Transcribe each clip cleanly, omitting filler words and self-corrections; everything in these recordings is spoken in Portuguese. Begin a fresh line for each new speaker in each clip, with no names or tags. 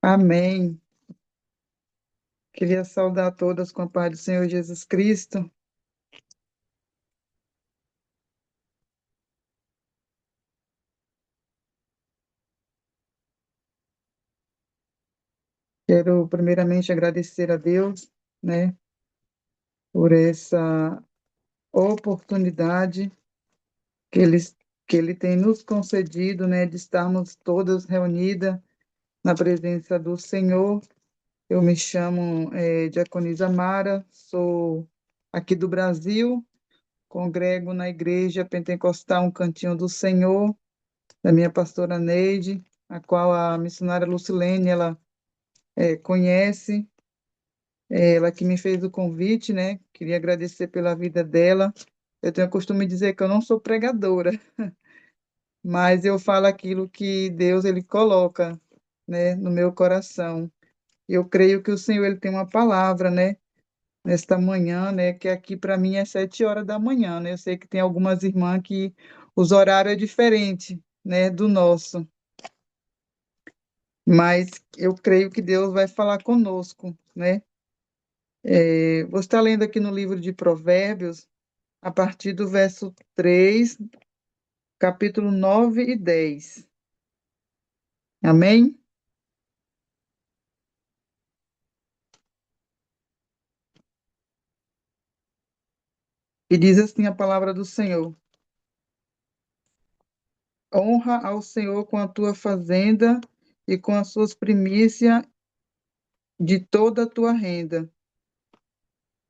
Amém. Queria saudar todas com a paz do Senhor Jesus Cristo. Quero primeiramente agradecer a Deus, né, por essa oportunidade que ele tem nos concedido, né, de estarmos todas reunidas na presença do Senhor. Eu me chamo Diaconisa Mara, sou aqui do Brasil, congrego na Igreja Pentecostal Um Cantinho do Senhor, da minha pastora Neide, a qual a missionária Lucilene, ela conhece, ela que me fez o convite, né? Queria agradecer pela vida dela. Eu tenho o costume de dizer que eu não sou pregadora, mas eu falo aquilo que Deus ele coloca, né, no meu coração. Eu creio que o Senhor ele tem uma palavra, né, nesta manhã, né, que aqui para mim é 7 horas da manhã, né? Eu sei que tem algumas irmãs que os horários é diferente, né, do nosso, mas eu creio que Deus vai falar conosco, né? Vou estar lendo aqui no livro de Provérbios, a partir do verso 3, capítulo 9 e 10. Amém? E diz assim a palavra do Senhor: Honra ao Senhor com a tua fazenda e com as suas primícias de toda a tua renda.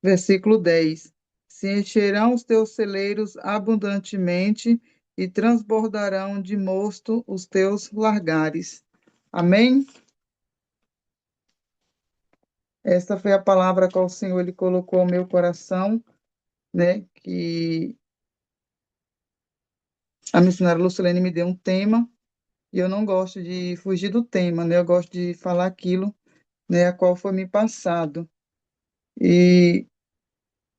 Versículo 10. Se encherão os teus celeiros abundantemente e transbordarão de mosto os teus largares. Amém? Essa foi a palavra que o Senhor ele colocou ao meu coração, né? Que a missionária Lucilene me deu um tema e eu não gosto de fugir do tema, né? Eu gosto de falar aquilo, né, a qual foi me passado. E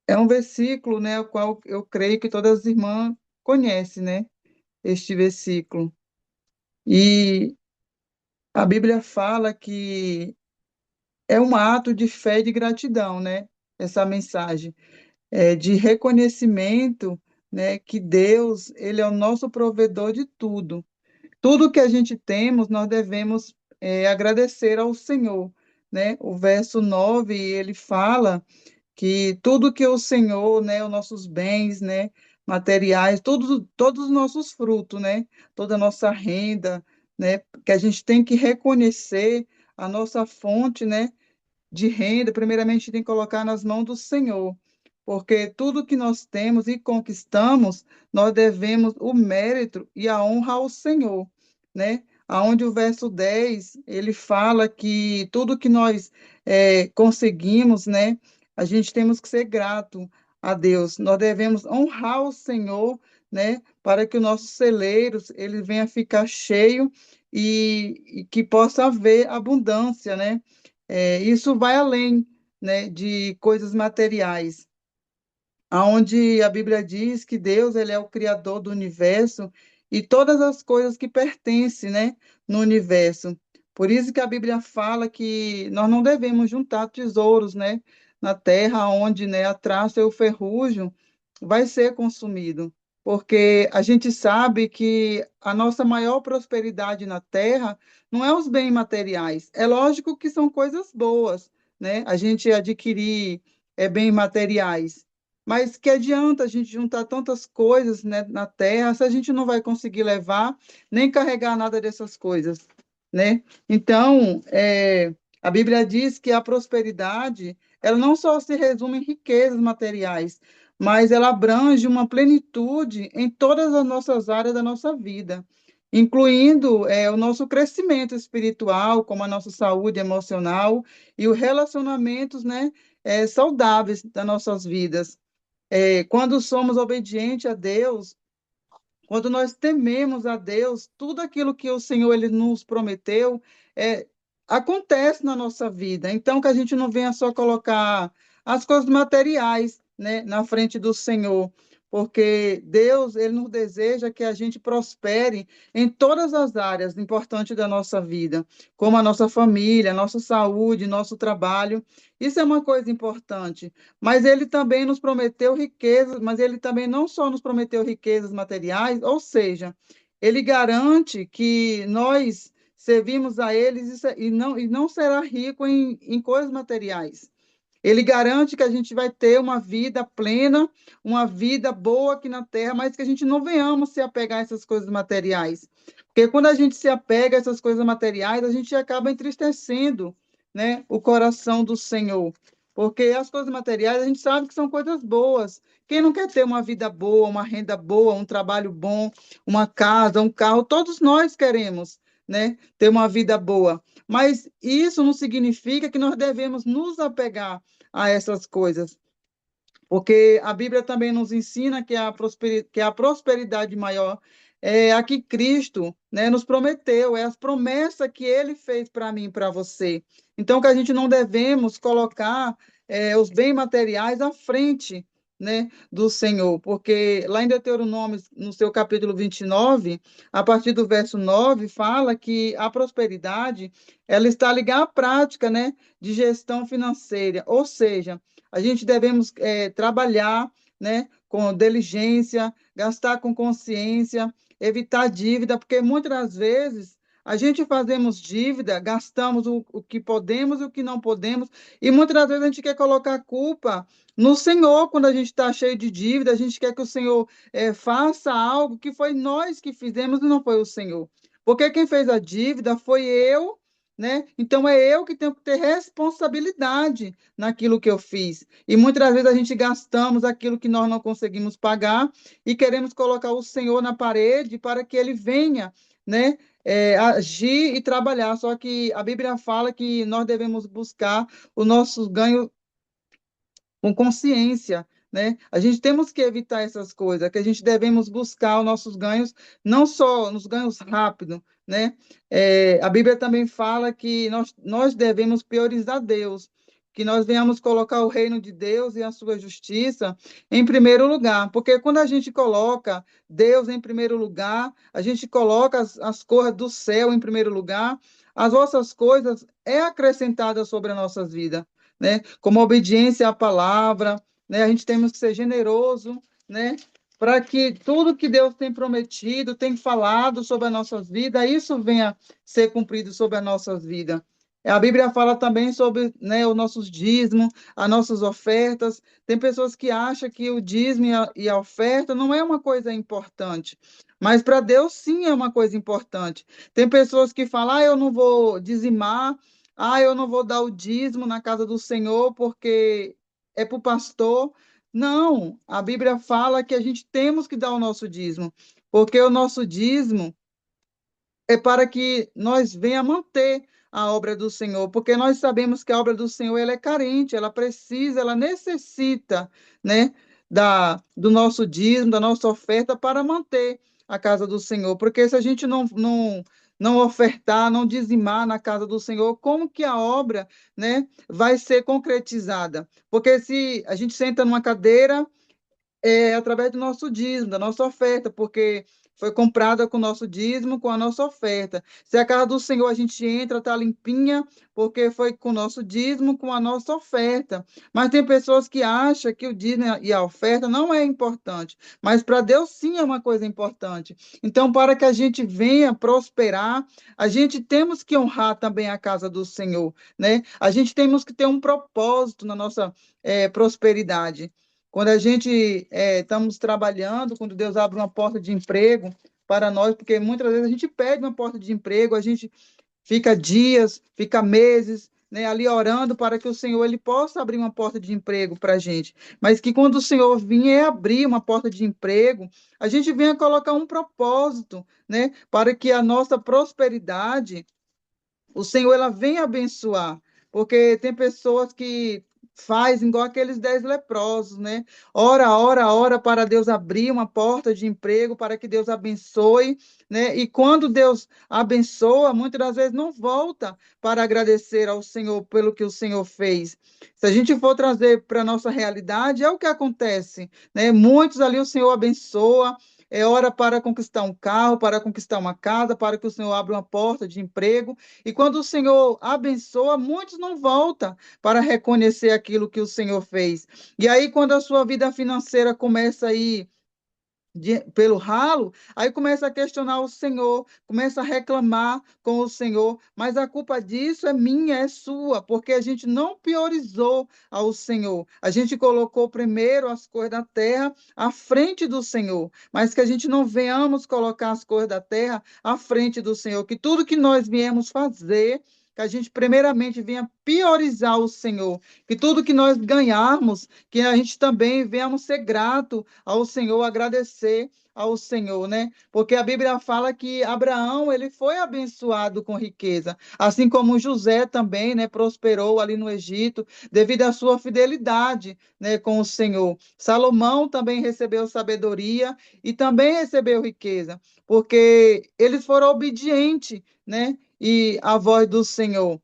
é um versículo, né, o qual eu creio que todas as irmãs conhecem, né, este versículo. E a Bíblia fala que é um ato de fé e de gratidão, né? Essa mensagem de reconhecimento, né, que Deus, ele é o nosso provedor de tudo. Tudo que a gente temos, nós devemos agradecer ao Senhor, né? O verso 9 ele fala que tudo que o Senhor, né, os nossos bens, né, materiais, todos os nossos frutos, né, toda a nossa renda, né, que a gente tem que reconhecer a nossa fonte, né, de renda, primeiramente tem que colocar nas mãos do Senhor, porque tudo que nós temos e conquistamos, nós devemos o mérito e a honra ao Senhor, né? Aonde o verso 10 ele fala que tudo que nós conseguimos, né? A gente temos que ser grato a Deus. Nós devemos honrar o Senhor, né? Para que o nosso celeiros ele venha ficar cheio e que possa haver abundância, né? Isso vai além, né, de coisas materiais, aonde a Bíblia diz que Deus ele é o criador do universo e todas as coisas que pertencem, né, no universo. Por isso que a Bíblia fala que nós não devemos juntar tesouros, né, na terra, onde, né, a traça e o ferrugem vai ser consumido, porque a gente sabe que a nossa maior prosperidade na terra não é os bens materiais. É lógico que são coisas boas, né? A gente adquirir bens materiais, mas que adianta a gente juntar tantas coisas, né, na terra se a gente não vai conseguir levar nem carregar nada dessas coisas, né? Então, a Bíblia diz que a prosperidade, ela não só se resume em riquezas materiais, mas ela abrange uma plenitude em todas as nossas áreas da nossa vida, incluindo o nosso crescimento espiritual, como a nossa saúde emocional e os relacionamentos, né, saudáveis das nossas vidas. Quando somos obedientes a Deus, quando nós tememos a Deus, tudo aquilo que o Senhor ele nos prometeu é, acontece na nossa vida. Então, que a gente não venha só colocar as coisas materiais, né, na frente do Senhor, porque Deus, ele nos deseja que a gente prospere em todas as áreas importantes da nossa vida, como a nossa família, nossa saúde, nosso trabalho. Isso é uma coisa importante. Mas ele também nos prometeu riquezas, mas ele também não só nos prometeu riquezas materiais, ou seja, ele garante que nós servimos a eles e não será rico em coisas materiais. Ele garante que a gente vai ter uma vida plena, uma vida boa aqui na terra, mas que a gente não venhamos se apegar a essas coisas materiais. Porque quando a gente se apega a essas coisas materiais, a gente acaba entristecendo, né, o coração do Senhor. Porque as coisas materiais a gente sabe que são coisas boas. Quem não quer ter uma vida boa, uma renda boa, um trabalho bom, uma casa, um carro? Todos nós queremos, né, ter uma vida boa. Mas isso não significa que nós devemos nos apegar a essas coisas, porque a Bíblia também nos ensina que a prosperidade maior é a que Cristo, né, nos prometeu, é as promessas que ele fez para mim e para você. Então, que a gente não devemos colocar os bens materiais à frente, né, do Senhor, porque lá em Deuteronômio, no seu capítulo 29, a partir do verso 9, fala que a prosperidade ela está ligada à prática, né, de gestão financeira, ou seja, a gente devemos trabalhar, né, com diligência, gastar com consciência, evitar dívida, porque muitas das vezes a gente fazemos dívida, gastamos o que podemos e o que não podemos, e muitas das vezes a gente quer colocar a culpa no Senhor quando a gente está cheio de dívida, a gente quer que o Senhor faça algo que foi nós que fizemos e não foi o Senhor. Porque quem fez a dívida foi eu, né? Então é eu que tenho que ter responsabilidade naquilo que eu fiz. E muitas das vezes a gente gastamos aquilo que nós não conseguimos pagar e queremos colocar o Senhor na parede para que ele venha, né, agir e trabalhar. Só que a Bíblia fala que nós devemos buscar o nosso ganho com consciência, né? A gente temos que evitar essas coisas, que a gente devemos buscar os nossos ganhos, não só nos ganhos rápidos, né? A Bíblia também fala que nós devemos priorizar Deus, que nós venhamos colocar o reino de Deus e a sua justiça em primeiro lugar, porque quando a gente coloca Deus em primeiro lugar, a gente coloca as coisas do céu em primeiro lugar, as nossas coisas é acrescentada sobre as nossas vidas, né? Como obediência à palavra, né? A gente temos que ser generoso, né? Para que tudo que Deus tem prometido, tem falado sobre as nossas vidas, isso venha ser cumprido sobre as nossas vidas. A Bíblia fala também sobre, né, os nossos dízimos, as nossas ofertas. Tem pessoas que acham que o dízimo e a oferta não é uma coisa importante, mas para Deus sim é uma coisa importante. Tem pessoas que falam, eu não vou dizimar, eu não vou dar o dízimo na casa do Senhor porque é para o pastor. Não, a Bíblia fala que a gente temos que dar o nosso dízimo, porque o nosso dízimo é para que nós venha manter a obra do Senhor, porque nós sabemos que a obra do Senhor ela é carente, ela precisa, ela necessita, né, do nosso dízimo, da nossa oferta para manter a casa do Senhor, porque se a gente não ofertar, não dizimar na casa do Senhor, como que a obra, né, vai ser concretizada? Porque se a gente senta numa cadeira através do nosso dízimo, da nossa oferta, porque foi comprada com o nosso dízimo, com a nossa oferta. Se a casa do Senhor a gente entra, está limpinha, porque foi com o nosso dízimo, com a nossa oferta. Mas tem pessoas que acham que o dízimo e a oferta não é importante, mas para Deus sim é uma coisa importante. Então, para que a gente venha prosperar, a gente temos que honrar também a casa do Senhor, né? A gente temos que ter um propósito na nossa prosperidade. Quando a gente estamos trabalhando, quando Deus abre uma porta de emprego para nós, porque muitas vezes a gente pede uma porta de emprego, a gente fica dias, fica meses, né, ali orando para que o Senhor ele possa abrir uma porta de emprego para a gente. Mas que quando o Senhor vier abrir uma porta de emprego, a gente venha colocar um propósito, né, para que a nossa prosperidade, o Senhor ela venha abençoar. Porque tem pessoas que faz igual aqueles 10 leprosos, né? Ora, ora, ora para Deus abrir uma porta de emprego, para que Deus abençoe, né? E quando Deus abençoa, muitas das vezes não volta para agradecer ao Senhor pelo que o Senhor fez. Se a gente for trazer para a nossa realidade, é o que acontece, né? Muitos ali o Senhor abençoa, é hora para conquistar um carro, para conquistar uma casa, para que o Senhor abra uma porta de emprego. E quando o Senhor abençoa, muitos não voltam para reconhecer aquilo que o Senhor fez. E aí, quando a sua vida financeira começa a ir pelo ralo, aí começa a questionar o Senhor, começa a reclamar com o Senhor, mas a culpa disso é minha, é sua, porque a gente não priorizou ao Senhor. A gente colocou primeiro as coisas da terra à frente do Senhor, mas que a gente não venhamos colocar as coisas da terra à frente do Senhor, que tudo que nós viemos fazer, que a gente primeiramente venha priorizar o Senhor, que tudo que nós ganharmos, que a gente também venhamos ser grato ao Senhor, agradecer ao Senhor, né? Porque a Bíblia fala que Abraão, ele foi abençoado com riqueza, assim como José também, né, prosperou ali no Egito, devido à sua fidelidade, né, com o Senhor. Salomão também recebeu sabedoria e também recebeu riqueza, porque eles foram obedientes, né? E a voz do Senhor.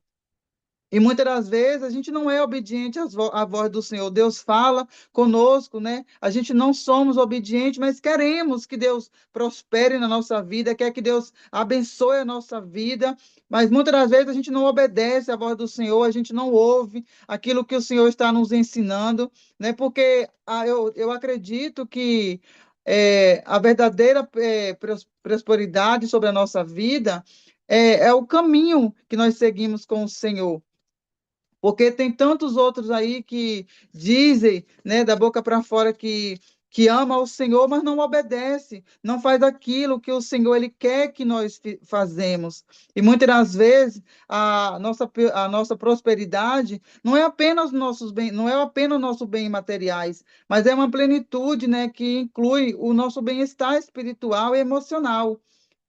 E muitas das vezes a gente não é obediente à voz do Senhor. Deus fala conosco, né? A gente não somos obedientes, mas queremos que Deus prospere na nossa vida, quer que Deus abençoe a nossa vida, mas muitas das vezes a gente não obedece à voz do Senhor, a gente não ouve aquilo que o Senhor está nos ensinando, né? Porque eu acredito que a verdadeira prosperidade sobre a nossa vida é o caminho que nós seguimos com o Senhor. Porque tem tantos outros aí que dizem, né, da boca para fora que ama o Senhor, mas não obedece, não faz aquilo que o Senhor ele quer que nós fazemos. E muitas das vezes a nossa prosperidade não é apenas os nossos bens, não é apenas o nosso bem materiais, mas é uma plenitude, né, que inclui o nosso bem-estar espiritual e emocional,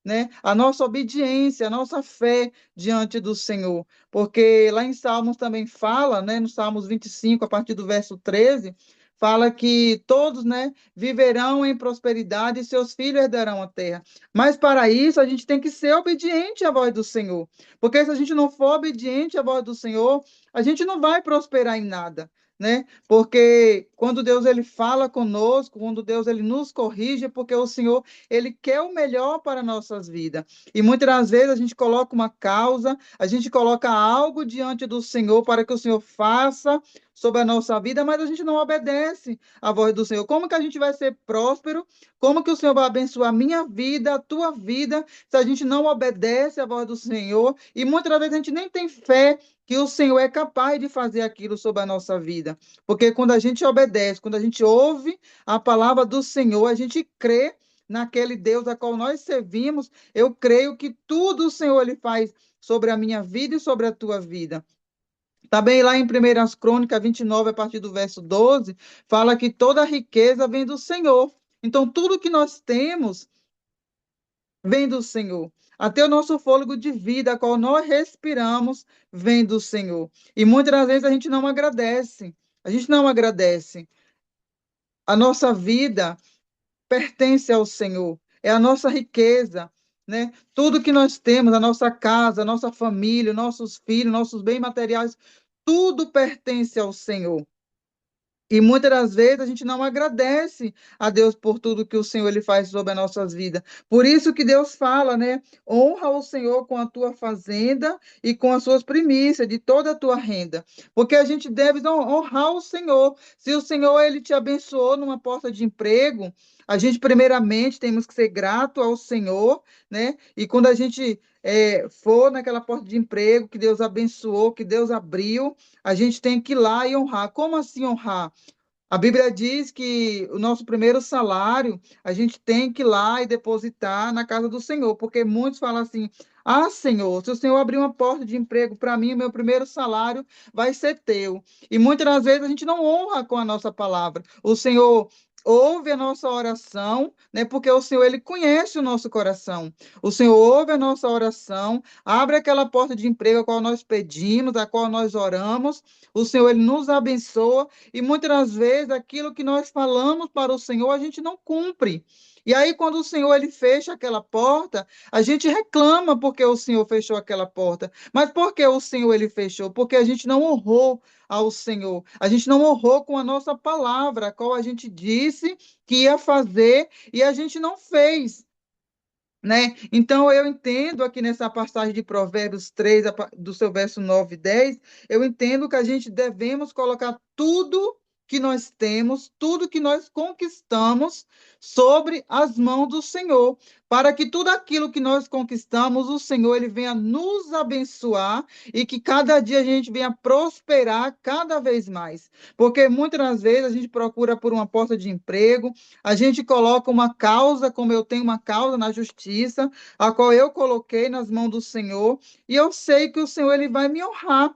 né? A nossa obediência, a nossa fé diante do Senhor. Porque lá em Salmos também fala, né, no Salmos 25, a partir do verso 13, fala que todos, né, viverão em prosperidade e seus filhos herdarão a terra. Mas para isso a gente tem que ser obediente à voz do Senhor. Porque se a gente não for obediente à voz do Senhor, a gente não vai prosperar em nada. Né? Porque quando Deus ele fala conosco, quando Deus ele nos corrige, é porque o Senhor ele quer o melhor para nossas vidas. E muitas das vezes a gente coloca uma causa, a gente coloca algo diante do Senhor para que o Senhor faça sobre a nossa vida, mas a gente não obedece à voz do Senhor. Como que a gente vai ser próspero? Como que o Senhor vai abençoar a minha vida, a tua vida, se a gente não obedece à voz do Senhor? E muitas das vezes a gente nem tem fé que o Senhor é capaz de fazer aquilo sobre a nossa vida. Porque quando a gente obedece, quando a gente ouve a palavra do Senhor, a gente crê naquele Deus a qual nós servimos, eu creio que tudo o Senhor ele faz sobre a minha vida e sobre a tua vida. Também lá em 1 Crônicas 29, a partir do verso 12, fala que toda a riqueza vem do Senhor. Então, tudo que nós temos vem do Senhor. Até o nosso fôlego de vida, a qual nós respiramos, vem do Senhor. E muitas das vezes a gente não agradece. A gente não agradece. A nossa vida pertence ao Senhor, é a nossa riqueza, né? Tudo que nós temos, a nossa casa, a nossa família, nossos filhos, nossos bens materiais, tudo pertence ao Senhor. E muitas das vezes a gente não agradece a Deus por tudo que o Senhor ele faz sobre as nossas vidas. Por isso que Deus fala, né? Honra o Senhor com a tua fazenda e com as suas primícias de toda a tua renda. Porque a gente deve honrar o Senhor. Se o Senhor ele te abençoou numa porta de emprego, a gente primeiramente temos que ser grato ao Senhor, né? E quando a gente for naquela porta de emprego que Deus abençoou, que Deus abriu, a gente tem que ir lá e honrar. Como assim honrar? A Bíblia diz que o nosso primeiro salário a gente tem que ir lá e depositar na casa do Senhor, porque muitos falam assim: ah, Senhor, se o Senhor abrir uma porta de emprego para mim, meu primeiro salário vai ser teu. E muitas das vezes a gente não honra com a nossa palavra. O Senhor ouve a nossa oração, né? Porque o Senhor, ele conhece o nosso coração. O Senhor ouve a nossa oração, abre aquela porta de emprego a qual nós pedimos, a qual nós oramos. O Senhor, ele nos abençoa e muitas das vezes aquilo que nós falamos para o Senhor, a gente não cumpre. E aí, quando o Senhor ele fecha aquela porta, a gente reclama porque o Senhor fechou aquela porta. Mas por que o Senhor ele fechou? Porque a gente não honrou ao Senhor. A gente não honrou com a nossa palavra, a qual a gente disse que ia fazer e a gente não fez. Né? Então, eu entendo aqui nessa passagem de Provérbios 3, do seu verso 9 e 10, eu entendo que a gente devemos colocar tudo que nós temos, tudo que nós conquistamos sobre as mãos do Senhor, para que tudo aquilo que nós conquistamos, o Senhor ele venha nos abençoar e que cada dia a gente venha prosperar cada vez mais. Porque muitas das vezes a gente procura por uma porta de emprego, a gente coloca uma causa, como eu tenho uma causa na justiça, a qual eu coloquei nas mãos do Senhor, e eu sei que o Senhor ele vai me honrar.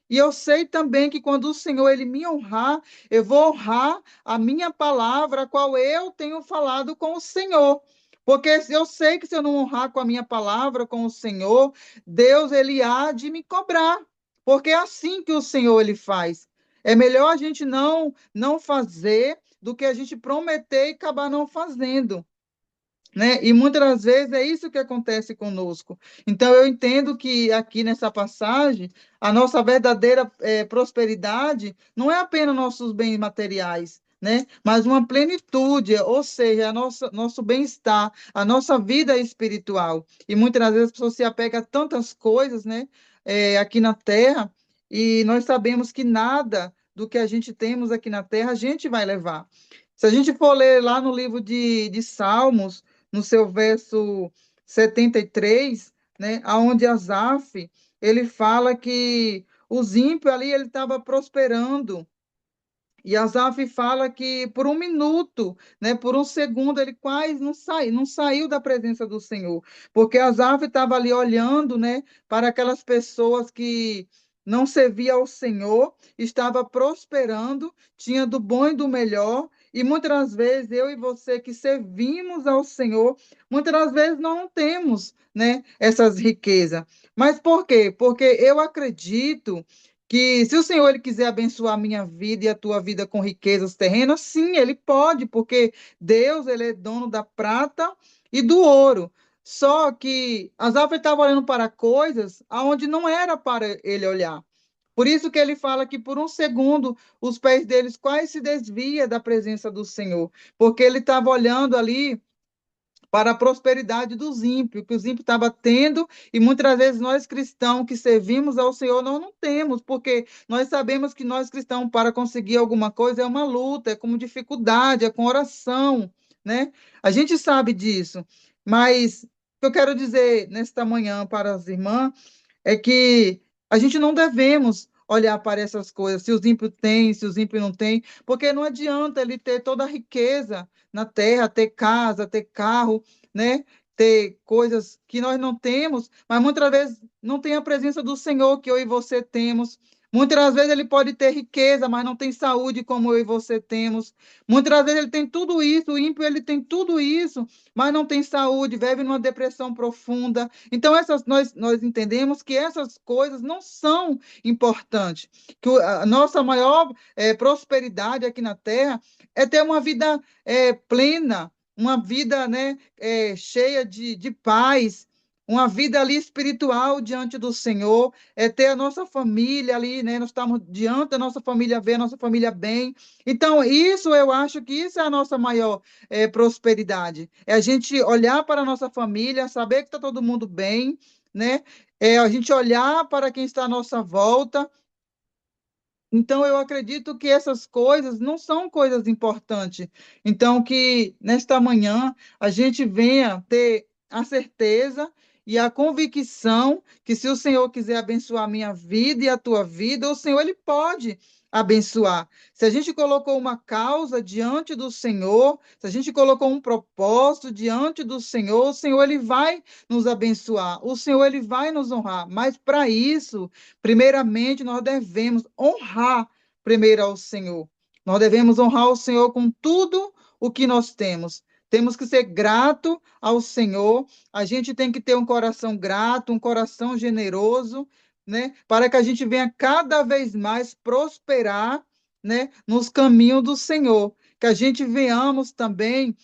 E eu sei também que quando o Senhor ele me honrar, eu vou honrar a minha palavra, a qual eu tenho falado com o Senhor. Porque eu sei que se eu não honrar com a minha palavra, com o Senhor, Deus ele há de me cobrar. Porque é assim que o Senhor ele faz. É melhor a gente não fazer do que a gente prometer e acabar não fazendo, né? E muitas das vezes é isso que acontece conosco. Então, eu entendo que aqui nessa passagem, a nossa verdadeira prosperidade não é apenas nossos bens materiais, né? Mas uma plenitude, ou seja, nosso bem-estar, a nossa vida espiritual. E muitas das vezes as pessoas se apegam a tantas coisas, né? Aqui na Terra, e nós sabemos que nada do que a gente temos aqui na Terra a gente vai levar. Se a gente for ler lá no livro de Salmos, no seu verso 73, né, aonde Asaf, ele fala que os ímpios ali ele estava prosperando. E Asaf fala que por um minuto, né, por um segundo, ele quase não saiu da presença do Senhor, porque Asaf estava ali olhando, né, para aquelas pessoas que não serviam ao Senhor, estava prosperando, tinha do bom e do melhor, e muitas das vezes eu e você que servimos ao Senhor, muitas das vezes não temos, né, essas riquezas. Mas por quê? Porque eu acredito que se o Senhor ele quiser abençoar a minha vida e a tua vida com riquezas terrenas, sim, ele pode, porque Deus ele é dono da prata e do ouro. Só que Asaf estava olhando para coisas aonde não era para ele olhar. Por isso que ele fala que por um segundo os pés deles quase se desvia da presença do Senhor, porque ele estava olhando ali para a prosperidade dos ímpios, que os ímpios estavam tendo, e muitas vezes nós cristãos que servimos ao Senhor, nós não temos, porque nós sabemos que nós cristãos, para conseguir alguma coisa, é uma luta, é com dificuldade, é com oração, né? A gente sabe disso, mas o que eu quero dizer nesta manhã para as irmãs é que a gente não devemos olhar para essas coisas, se os ímpios têm, se os ímpios não têm, porque não adianta ele ter toda a riqueza na terra, ter casa, ter carro, né? Ter coisas que nós não temos, mas muitas vezes não tem a presença do Senhor que eu e você temos. Muitas das vezes ele pode ter riqueza, mas não tem saúde como eu e você temos. Muitas das vezes ele tem tudo isso, o ímpio ele tem tudo isso, mas não tem saúde, vive numa depressão profunda. Então, nós entendemos que essas coisas não são importantes. Que a nossa maior prosperidade aqui na Terra é ter uma vida plena, uma vida, né, cheia de paz, uma vida ali espiritual diante do Senhor, é ter a nossa família ali, né? Nós estamos diante da nossa família, ver a nossa família bem. Então, isso eu acho que isso é a nossa maior prosperidade. É a gente olhar para a nossa família, saber que está todo mundo bem, né? É a gente olhar para quem está à nossa volta. Então, eu acredito que essas coisas não são coisas importantes. Então, que nesta manhã a gente venha ter a certeza e a convicção que se o Senhor quiser abençoar a minha vida e a tua vida, o Senhor ele pode abençoar. Se a gente colocou uma causa diante do Senhor, se a gente colocou um propósito diante do Senhor, o Senhor ele vai nos abençoar, o Senhor ele vai nos honrar. Mas para isso, primeiramente, nós devemos honrar primeiro ao Senhor. Nós devemos honrar o Senhor com tudo o que nós temos. Temos que ser grato ao Senhor. A gente tem que ter um coração grato, um coração generoso, né? Para que a gente venha cada vez mais prosperar, né? Nos caminhos do Senhor. Que a gente venhamos também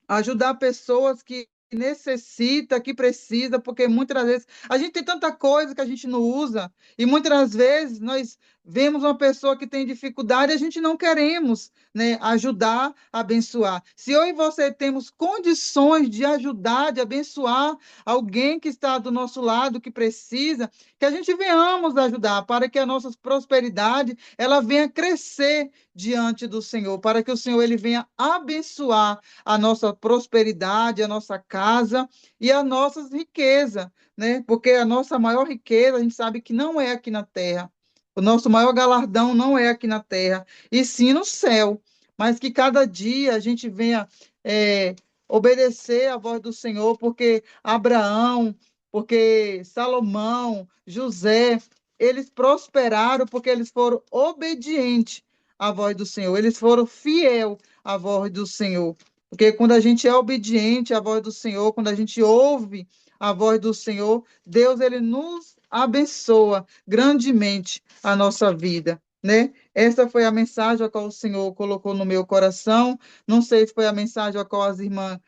ajudar pessoas que necessita, que precisa, porque muitas das vezes a gente tem tanta coisa que a gente não usa e muitas das vezes nós vemos uma pessoa que tem dificuldade e a gente não queremos, né, ajudar, abençoar. Se eu e você temos condições de ajudar, de abençoar alguém que está do nosso lado, que precisa, que a gente venhamos ajudar para que a nossa prosperidade ela venha crescer diante do Senhor, para que o Senhor ele venha abençoar a nossa prosperidade, a nossa casa e as nossas riquezas, né? Porque a nossa maior riqueza, a gente sabe que não é aqui na terra. O nosso maior galardão não é aqui na terra, e sim no céu. Mas que cada dia a gente venha obedecer à voz do Senhor, porque Abraão, porque Salomão, José, eles prosperaram porque eles foram obedientes à voz do Senhor, eles foram fiel à voz do Senhor. Porque quando a gente é obediente à voz do Senhor, quando a gente ouve a voz do Senhor, Deus ele nos abençoa grandemente a nossa vida, né? Essa foi a mensagem a qual o Senhor colocou no meu coração. Não sei se foi a mensagem a qual as irmãs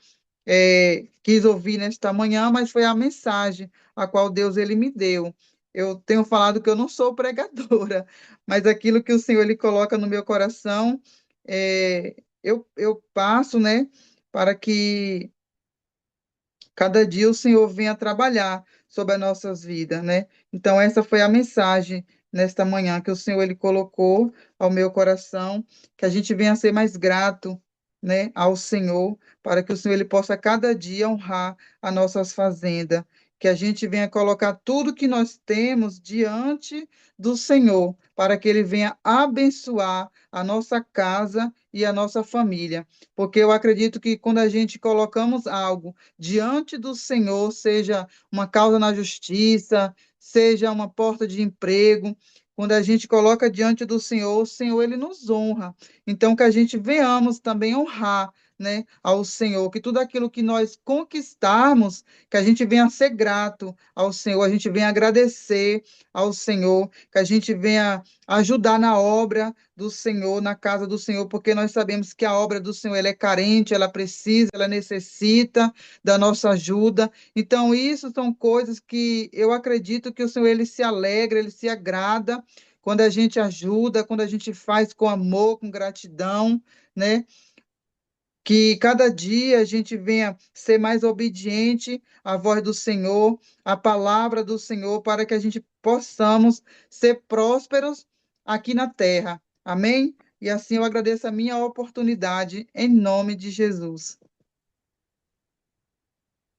quis ouvir nesta manhã, mas foi a mensagem a qual Deus ele me deu. Eu tenho falado que eu não sou pregadora, mas aquilo que o Senhor ele coloca no meu coração, eu passo, né, para que cada dia o Senhor venha trabalhar sobre as nossas vidas, né? Então, essa foi a mensagem nesta manhã que o Senhor ele colocou ao meu coração, que a gente venha ser mais grato, né, ao Senhor, para que o Senhor ele possa cada dia honrar as nossas fazendas, que a gente venha colocar tudo que nós temos diante do Senhor, para que ele venha abençoar a nossa casa e a nossa família, porque eu acredito que quando a gente colocamos algo diante do Senhor, seja uma causa na justiça, seja uma porta de emprego. Quando a gente coloca diante do Senhor, o Senhor ele nos honra. Então que a gente venhamos também honrar, né, ao Senhor, que tudo aquilo que nós conquistarmos, que a gente venha ser grato ao Senhor, a gente venha agradecer ao Senhor, que a gente venha ajudar na obra do Senhor, na casa do Senhor, porque nós sabemos que a obra do Senhor ela é carente, ela precisa, ela necessita da nossa ajuda. Então, isso são coisas que eu acredito que o Senhor ele se alegra, ele se agrada quando a gente ajuda, quando a gente faz com amor, com gratidão, né? Que cada dia a gente venha ser mais obediente à voz do Senhor, à palavra do Senhor, para que a gente possamos ser prósperos aqui na terra. Amém? E assim eu agradeço a minha oportunidade em nome de Jesus.